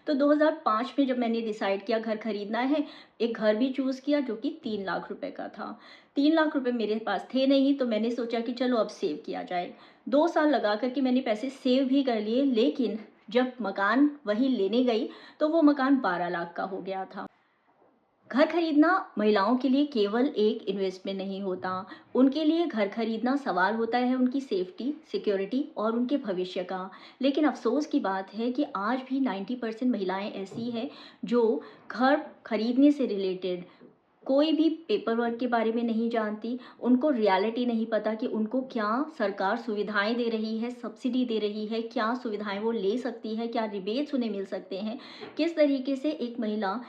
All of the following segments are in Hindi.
तो 2005 में जब मैंने डिसाइड किया घर खरीदना है, एक घर भी चूज़ किया जो कि 3 लाख रुपए का था। 3 लाख रुपए मेरे पास थे नहीं, तो मैंने सोचा कि चलो अब सेव किया जाए। 2 साल लगा कर के मैंने पैसे सेव भी कर लिए, लेकिन जब मकान वही लेने गई तो वो मकान 12 लाख का हो गया था। घर खरीदना महिलाओं के लिए केवल एक इन्वेस्टमेंट नहीं होता, उनके लिए घर खरीदना सवाल होता है उनकी सेफ्टी, सिक्योरिटी और उनके भविष्य का। लेकिन अफसोस की बात है कि आज भी 90% महिलाएं ऐसी हैं जो घर खरीदने से रिलेटेड कोई भी पेपर वर्क के बारे में नहीं जानती, उनको रियलिटी नहीं पता कि उनको क्या सरकार सुविधाएं दे रही है, सब्सिडी दे रही है, क्या सुविधाएं वो ले सकती है, क्या रिबेट्स उन्हें मिल सकते हैं, किस तरीके से एक महिला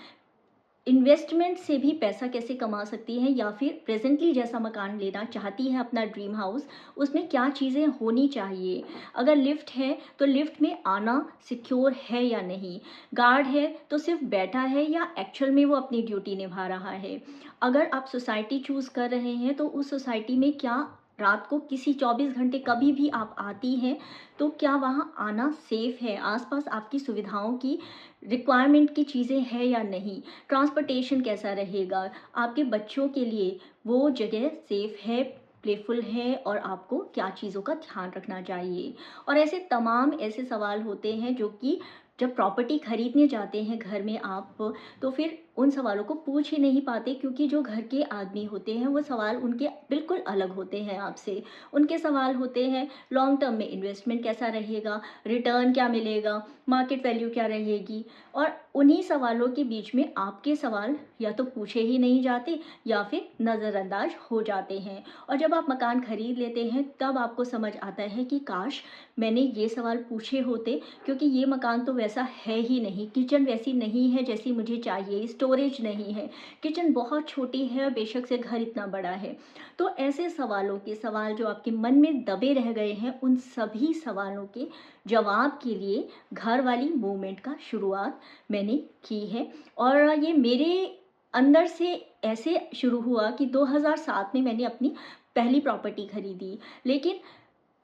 इन्वेस्टमेंट से भी पैसा कैसे कमा सकती है, या फिर प्रेजेंटली जैसा मकान लेना चाहती है अपना ड्रीम हाउस, उसमें क्या चीज़ें होनी चाहिए। अगर लिफ्ट है तो लिफ्ट में आना सिक्योर है या नहीं, गार्ड है तो सिर्फ बैठा है या एक्चुअल में वो अपनी ड्यूटी निभा रहा है। अगर आप सोसाइटी चूज़ कर रहे हैं तो उस सोसाइटी में क्या रात को किसी 24 घंटे कभी भी आप आती हैं तो क्या वहाँ आना सेफ है, आसपास आपकी सुविधाओं की रिक्वायरमेंट की चीज़ें हैं या नहीं, ट्रांसपोर्टेशन कैसा रहेगा, आपके बच्चों के लिए वो जगह सेफ है, प्लेफुल है, और आपको क्या चीज़ों का ध्यान रखना चाहिए। और ऐसे तमाम ऐसे सवाल होते हैं जो कि जब प्रॉपर्टी खरीदने जाते हैं घर में आप, तो फिर उन सवालों को पूछ ही नहीं पाते, क्योंकि जो घर के आदमी होते हैं वो सवाल उनके बिल्कुल अलग होते हैं आपसे। उनके सवाल होते हैं लॉन्ग टर्म में इन्वेस्टमेंट कैसा रहेगा, रिटर्न क्या मिलेगा, मार्केट वैल्यू क्या रहेगी, और उन्हीं सवालों के बीच में आपके सवाल या तो पूछे ही नहीं जाते या फिर नज़रअंदाज हो जाते हैं। और जब आप मकान खरीद लेते हैं तब आपको समझ आता है कि काश मैंने ये सवाल पूछे होते, क्योंकि ये मकान तो वैसा है ही नहीं, किचन वैसी नहीं है जैसी मुझे चाहिए, स्टोरेज नहीं है, किचन बहुत छोटी है, बेशक से घर इतना बड़ा है। तो ऐसे सवालों के सवाल जो आपके मन में दबे रह गए हैं, उन सभी सवालों के जवाब के लिए घर वाली मूवमेंट का शुरुआत मैंने की है। और ये मेरे अंदर से ऐसे शुरू हुआ कि 2007 में मैंने अपनी पहली प्रॉपर्टी खरीदी। लेकिन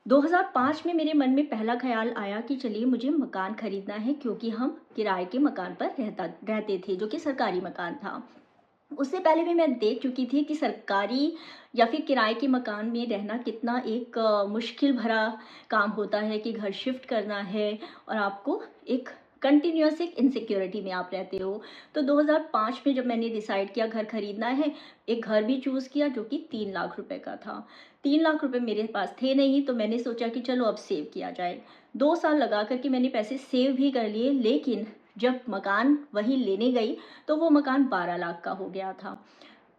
2005 में मेरे मन में पहला ख्याल आया कि चलिए मुझे मकान खरीदना है, क्योंकि हम किराए के मकान पर रहते थे जो कि सरकारी मकान था। उससे पहले भी मैं देख चुकी थी कि सरकारी या फिर किराए के मकान में रहना कितना एक मुश्किल भरा काम होता है, कि घर शिफ्ट करना है और आपको एक कंटिन्यूअस एक इनसिक्योरिटी में आप रहते हो। तो 2005 में जब मैंने डिसाइड किया घर खरीदना है, एक घर भी चूज़ किया जो कि 3 लाख रुपए का था। 3 लाख रुपए मेरे पास थे नहीं, तो मैंने सोचा कि चलो अब सेव किया जाए। 2 साल लगा कर के मैंने पैसे सेव भी कर लिए, लेकिन जब मकान वही लेने गई तो वो मकान 12 लाख का हो गया था।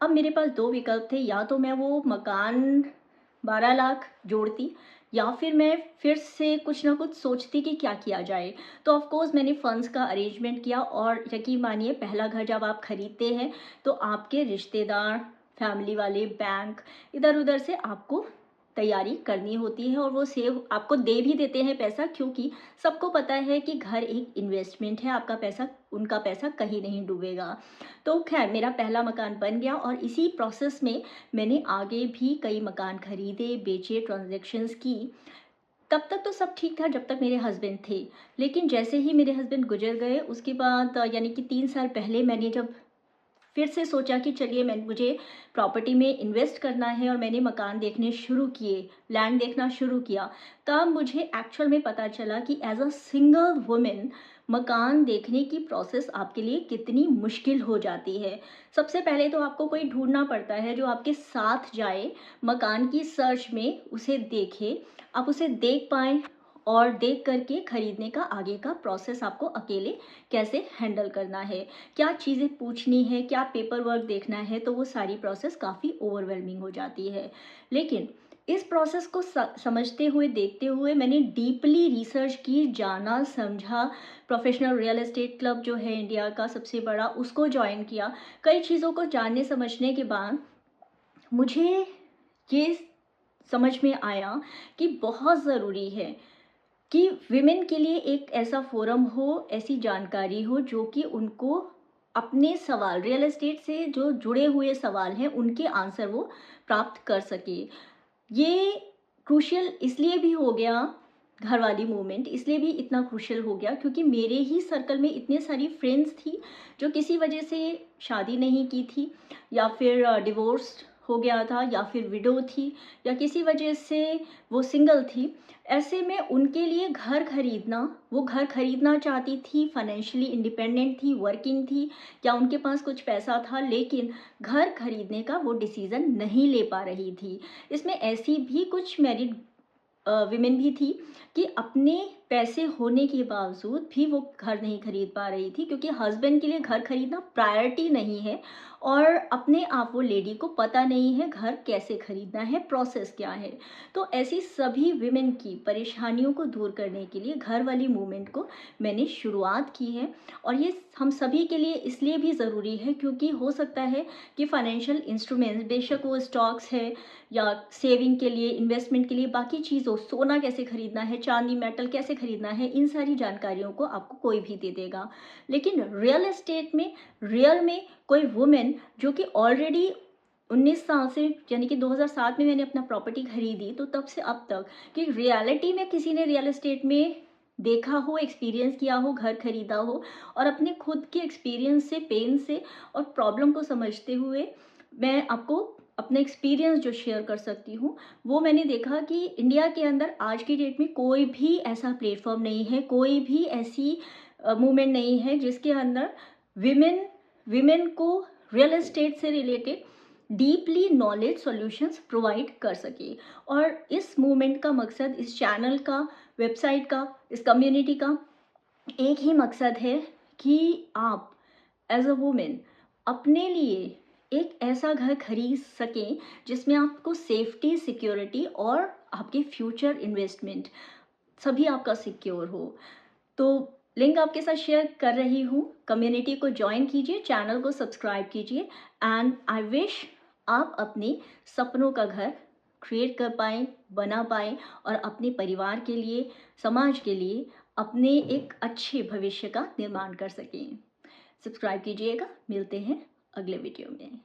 अब मेरे पास 2 विकल्प थे, या तो मैं वो मकान 12 लाख जोड़ती, या फिर मैं फिर से कुछ ना कुछ सोचती कि क्या किया जाए। तो ऑफ कोर्स मैंने फंड्स का अरेंजमेंट किया, और यकीन मानिए पहला घर जब आप खरीदते हैं तो आपके रिश्तेदार, फैमिली वाले, बैंक, इधर-उधर से आपको तैयारी करनी होती है, और वो सेव आपको दे भी देते हैं पैसा, क्योंकि सबको पता है कि घर एक इन्वेस्टमेंट है, आपका पैसा, उनका पैसा कहीं नहीं डूबेगा। तो खैर मेरा पहला मकान बन गया, और इसी प्रोसेस में मैंने आगे भी कई मकान खरीदे, बेचे, ट्रांजैक्शंस की। तब तक तो सब ठीक था जब तक मेरे हस्बैंड थे। लेकिन जैसे ही मेरे हस्बैंड गुजर गए उसके बाद यानी कि 3 साल पहले मैंने जब फिर से सोचा कि चलिए मुझे प्रॉपर्टी में इन्वेस्ट करना है, और मैंने मकान देखने शुरू किए, लैंड देखना शुरू किया, तब मुझे एक्चुअल में पता चला कि एज अ सिंगल वुमेन मकान देखने की प्रोसेस आपके लिए कितनी मुश्किल हो जाती है। सबसे पहले तो आपको कोई ढूंढना पड़ता है जो आपके साथ जाए, मकान की सर्च में उसे देखे, आप उसे देख पाएँ, और देख करके खरीदने का आगे का प्रोसेस आपको अकेले कैसे हैंडल करना है, क्या चीज़ें पूछनी है, क्या पेपर वर्क देखना है, तो वो सारी प्रोसेस काफ़ी ओवरवेलमिंग हो जाती है। लेकिन इस प्रोसेस को समझते हुए, देखते हुए मैंने डीपली रिसर्च की, जाना, समझा, प्रोफेशनल रियल एस्टेट क्लब जो है इंडिया का सबसे बड़ा, उसको ज्वाइन किया। कई चीज़ों को जानने समझने के बाद मुझे ये समझ में आया कि बहुत ज़रूरी है कि विमेन के लिए एक ऐसा फोरम हो, ऐसी जानकारी हो जो कि उनको अपने सवाल, रियल एस्टेट से जो जुड़े हुए सवाल हैं उनके आंसर वो प्राप्त कर सके। ये क्रूशियल इसलिए भी हो गया घर वाली मूवमेंट इसलिए भी इतना क्रूशियल हो गया क्योंकि मेरे ही सर्कल में इतने सारी फ्रेंड्स थी जो किसी वजह से शादी नहीं की थी, या फिर डिवोर्स हो गया था, या फिर विडो थी, या किसी वजह से वो सिंगल थी। ऐसे में उनके लिए घर खरीदना, वो घर खरीदना चाहती थी, फाइनेंशियली इंडिपेंडेंट थी, वर्किंग थी, या उनके पास कुछ पैसा था, लेकिन घर खरीदने का वो डिसीज़न नहीं ले पा रही थी। इसमें ऐसी भी कुछ मैरिड विमेन भी थी कि अपने पैसे होने के बावजूद भी वो घर नहीं खरीद पा रही थी, क्योंकि हस्बैंड के लिए घर खरीदना प्रायोरिटी नहीं है, और अपने आप वो लेडी को पता नहीं है घर कैसे खरीदना है, प्रोसेस क्या है। तो ऐसी सभी विमेन की परेशानियों को दूर करने के लिए घर वाली मूवमेंट को मैंने शुरुआत की है। और ये हम सभी के लिए इसलिए भी ज़रूरी है क्योंकि हो सकता है कि फाइनेंशियल इंस्ट्रूमेंट्स, बेशक वो स्टॉक्स है या सेविंग के लिए, इन्वेस्टमेंट के लिए, बाकी चीज़ों, सोना कैसे खरीदना है, चांदी मेटल कैसे खरीदना है, इन सारी जानकारियों को आपको कोई भी दे देगा। लेकिन रियल एस्टेट में, रियल में कोई वुमेन जो कि ऑलरेडी 19 साल से, यानी कि 2007 में मैंने अपना प्रॉपर्टी खरीदी, तो तब से अब तक कि रियलिटी में किसी ने रियल एस्टेट में देखा हो, एक्सपीरियंस किया हो, घर खरीदा हो, और अपने खुद के एक्सपीरियंस से, पेन से और प्रॉब्लम को समझते हुए मैं आपको अपना एक्सपीरियंस जो शेयर कर सकती हूँ, वो मैंने देखा कि इंडिया के अंदर आज की डेट में कोई भी ऐसा प्लेटफॉर्म नहीं है, कोई भी ऐसी मूवमेंट नहीं है जिसके अंदर विमेन विमेन को रियल एस्टेट से related deeply knowledge solutions provide कर सके। और इस मूवमेंट का मकसद, इस चैनल का, वेबसाइट का, इस कम्युनिटी का एक ही मकसद है कि आप एज अ वुमेन अपने लिए एक ऐसा घर खरीद सकें जिसमें आपको सेफ्टी, सिक्योरिटी और आपके फ्यूचर इन्वेस्टमेंट सभी आपका सिक्योर हो। तो लिंक आपके साथ शेयर कर रही हूँ, कम्युनिटी को ज्वाइन कीजिए, चैनल को सब्सक्राइब कीजिए, एंड आई विश आप अपने सपनों का घर क्रिएट कर पाएँ, बना पाएँ, और अपने परिवार के लिए, समाज के लिए अपने एक अच्छे भविष्य का निर्माण कर सकें। सब्सक्राइब कीजिएगा, मिलते हैं अगले वीडियो में।